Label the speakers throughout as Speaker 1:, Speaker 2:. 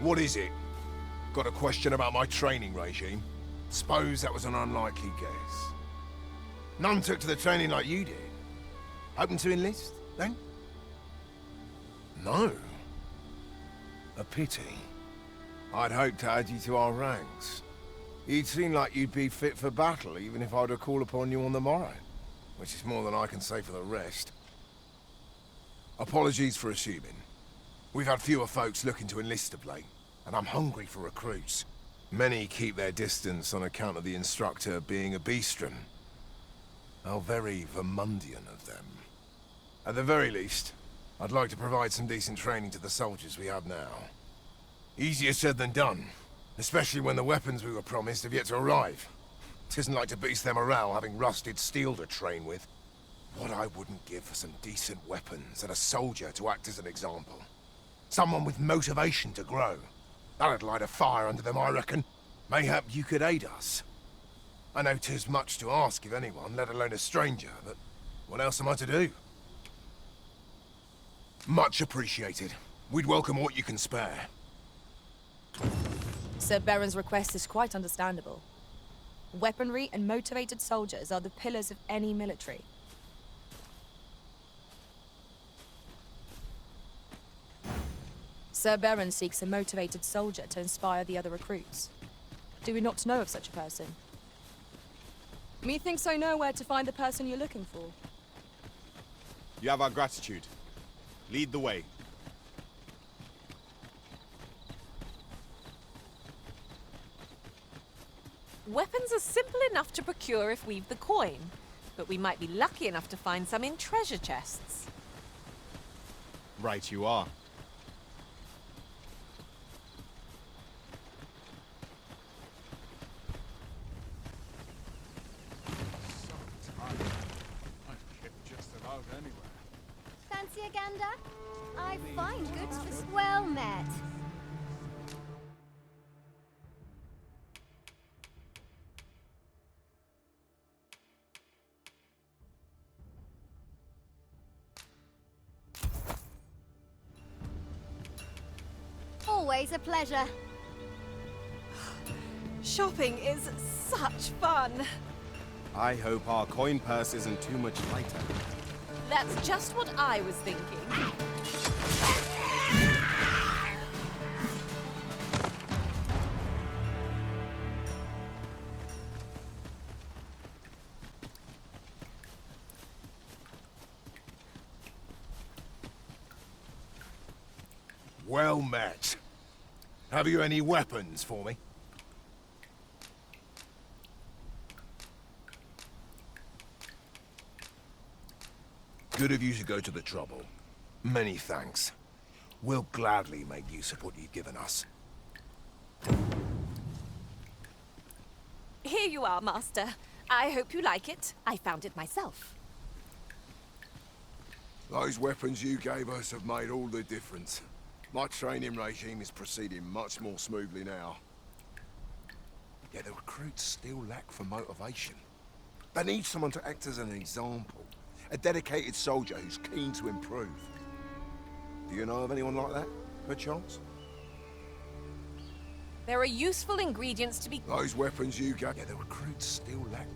Speaker 1: What is it? Got a question about my training regime? Suppose that was an unlikely guess. None took to the training like you did. Hoping to enlist, then? No. A pity. I'd hoped to add you to our ranks. You'd seem like you'd be fit for battle, even if I were to call upon you on the morrow. Which is more than I can say for the rest. Apologies for assuming. We've had fewer folks looking to enlist of late, and I'm hungry for recruits. Many keep their distance on account of the instructor being a beastron. How very Vermundian of them. At the very least, I'd like to provide some decent training to the soldiers we have now. Easier said than done, especially when the weapons we were promised have yet to arrive. Tisn't like to boost their morale having rusted steel to train with. What I wouldn't give for some decent weapons and a soldier to act as an example. Someone with motivation to grow. That'd light a fire under them, I reckon. Mayhap you could aid us. I know 'tis much to ask of anyone, let alone a stranger, but what else am I to do? Much appreciated. We'd welcome what you can spare.
Speaker 2: Sir Baron's request is quite understandable. Weaponry and motivated soldiers are the pillars of any military. Sir Baron seeks a motivated soldier to inspire the other recruits. Do we not know of such a person? Methinks I know where to find the person you're looking for.
Speaker 3: You have our gratitude. Lead the way.
Speaker 4: Weapons are simple enough to procure if we've the coin, but we might be lucky enough to find some in treasure chests.
Speaker 3: Right you are.
Speaker 5: Fancy a gander? I find goods for... Well met. Always a pleasure.
Speaker 4: Shopping is such fun.
Speaker 3: I hope our coin purse isn't too much lighter.
Speaker 4: That's just what I was thinking.
Speaker 1: Well met. Have you any weapons for me? Good of you to go to the trouble. Many thanks. We'll gladly make use of what you've given us.
Speaker 4: Here you are, Master. I hope you like it. I found it myself.
Speaker 1: Those weapons you gave us have made all the difference. My training regime is proceeding much more smoothly now. Yet the recruits still lack for motivation. They need someone to act as an example. A dedicated soldier who's keen to improve. Do you know of anyone like that, perchance?
Speaker 4: There are useful ingredients to be...
Speaker 1: Those weapons you gave... Yeah, the recruits still lack...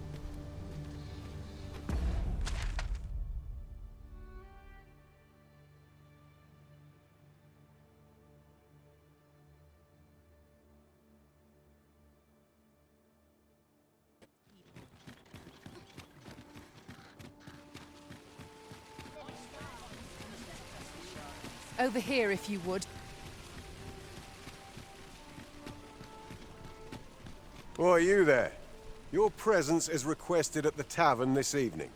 Speaker 4: Over here, if you would.
Speaker 6: Why, you there? Your presence is requested at the tavern this evening.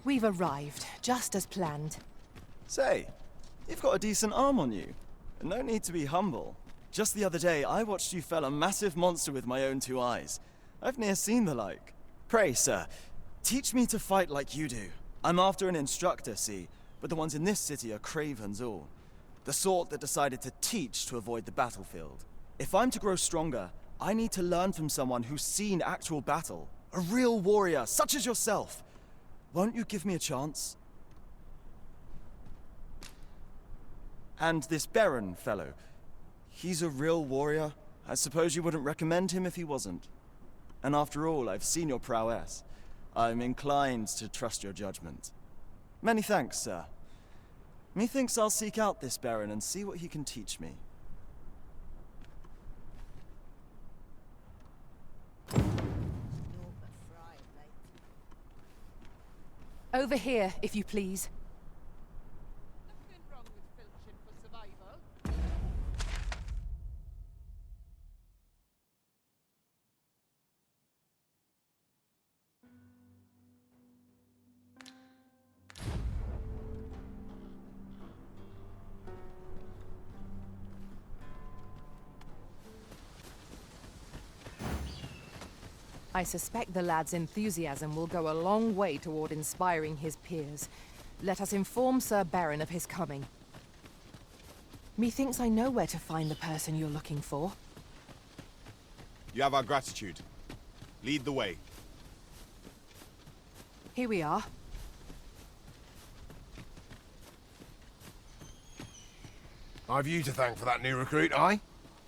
Speaker 4: We've arrived, just as planned.
Speaker 7: Say, you've got a decent arm on you. No need to be humble. Just the other day, I watched you fell a massive monster with my own two eyes. I've ne'er seen the like. Pray, sir, teach me to fight like you do. I'm after an instructor, see, but the ones in this city are cravens all. The sort that decided to teach to avoid the battlefield. If I'm to grow stronger, I need to learn from someone who's seen actual battle. A real warrior, such as yourself. Won't you give me a chance? And this Baron fellow, he's a real warrior. I suppose you wouldn't recommend him if he wasn't. And after all, I've seen your prowess. I'm inclined to trust your judgment. Many thanks, sir. Methinks I'll seek out this Baron and see what he can teach me.
Speaker 4: Over here, if you please.
Speaker 8: Nothing wrong with filching for survival.
Speaker 4: I suspect the lad's enthusiasm will go a long way toward inspiring his peers. Let us inform Sir Baron of his coming. Methinks I know where to find the person you're looking for.
Speaker 3: You have our gratitude. Lead the way.
Speaker 4: Here we are.
Speaker 1: I've you to thank for that new recruit, aye?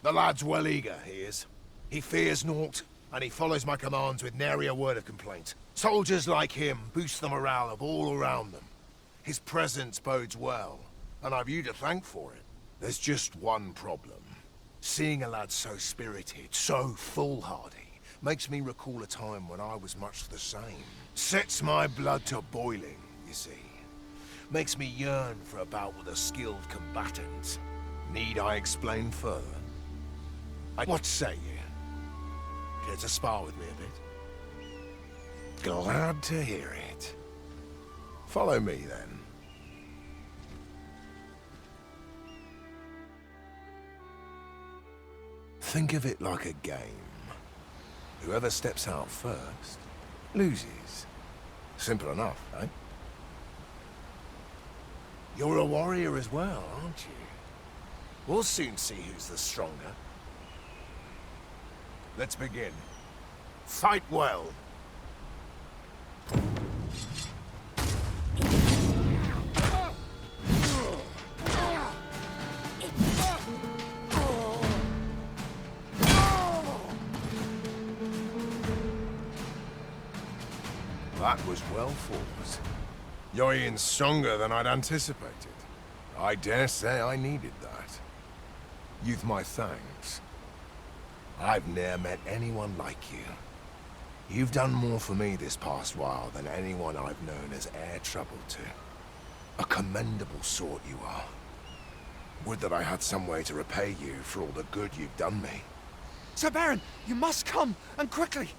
Speaker 1: The lad's well eager, he is. He fears naught, and he follows my commands with nary a word of complaint. Soldiers like him boost the morale of all around them. His presence bodes well, and I've you to thank for it. There's just one problem. Seeing a lad so spirited, so foolhardy, makes me recall a time when I was much the same. Sets my blood to boiling, you see. Makes me yearn for a bout with a skilled combatant. Need I explain further? What say you? Care to spar with me a bit? Glad to hear it. Follow me, then. Think of it like a game. Whoever steps out first, loses. Simple enough, eh? You're a warrior as well, aren't you? We'll soon see who's the stronger. Let's begin. Fight well. That was well fought. You're even stronger than I'd anticipated. I dare say I needed that. You've my thanks. I've ne'er met anyone like you. You've done more for me this past while than anyone I've known has e'er troubled to. A commendable sort you are. Would that I had some way to repay you for all the good you've done me.
Speaker 9: Sir Baron, you must come, and quickly!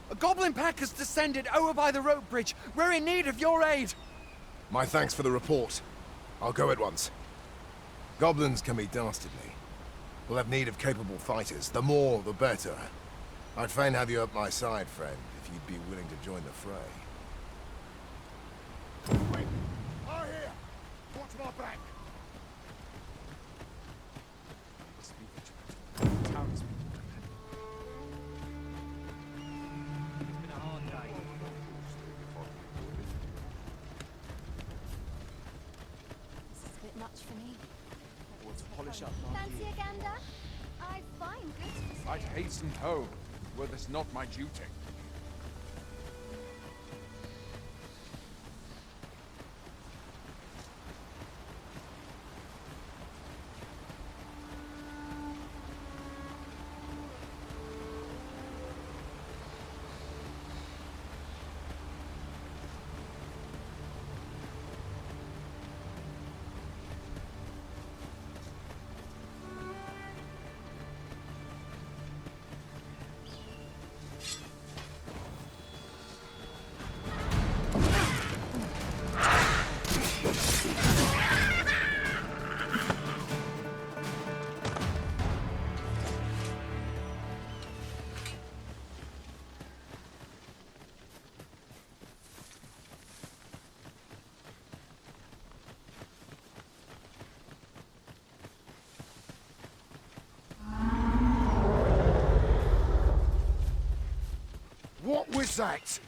Speaker 9: A goblin pack has descended over by the rope bridge. We're in need of your aid!
Speaker 1: My thanks for the report. I'll go at once. Goblins can be dastardly. We'll have need of capable fighters. The more, the better. I'd fain have you at my side, friend, if you'd be willing to join the fray.
Speaker 3: Wait! Are here! Watch my back!
Speaker 5: This is a bit much for me.
Speaker 7: To polish up my
Speaker 5: Fancy a gander? I find goods for sale.
Speaker 10: I'd hasten home, were this not my duty.
Speaker 1: was that?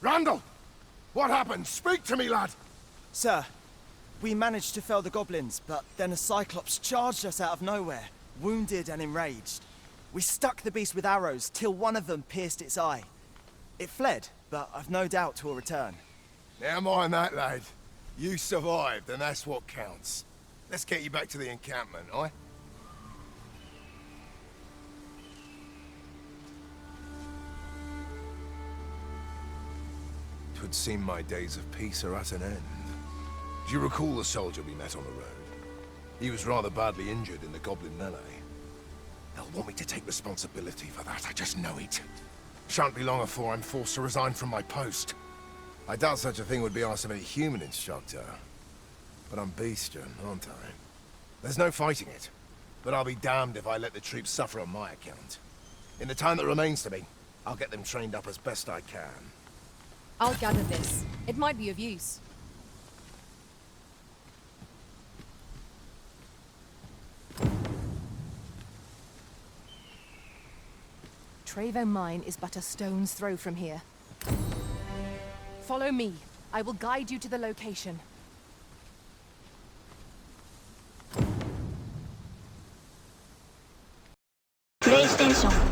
Speaker 1: Randall! What happened? Speak to me, lad!
Speaker 7: Sir, we managed to fell the goblins, but then a Cyclops charged us out of nowhere, wounded and enraged. We stuck the beast with arrows till one of them pierced its eye. It fled, but I've no doubt 'twill return.
Speaker 1: Never mind that, lad. You survived, and that's what counts. Let's get you back to the encampment, aye? Twould seem my days of peace are at an end. Do you recall the soldier we met on the road? He was rather badly injured in the goblin melee. They'll want me to take responsibility for that, I just know it. Shan't be long before I'm forced to resign from my post. I doubt such a thing would be asked of any human instructor. But I'm bestian, aren't I? There's no fighting it. But I'll be damned if I let the troops suffer on my account. In the time that remains to me, I'll get them trained up as best I can.
Speaker 2: I'll gather this. It might be of use.
Speaker 4: Trevo Mine is but a stone's throw from here. Follow me. I will guide you to the location.
Speaker 11: PlayStation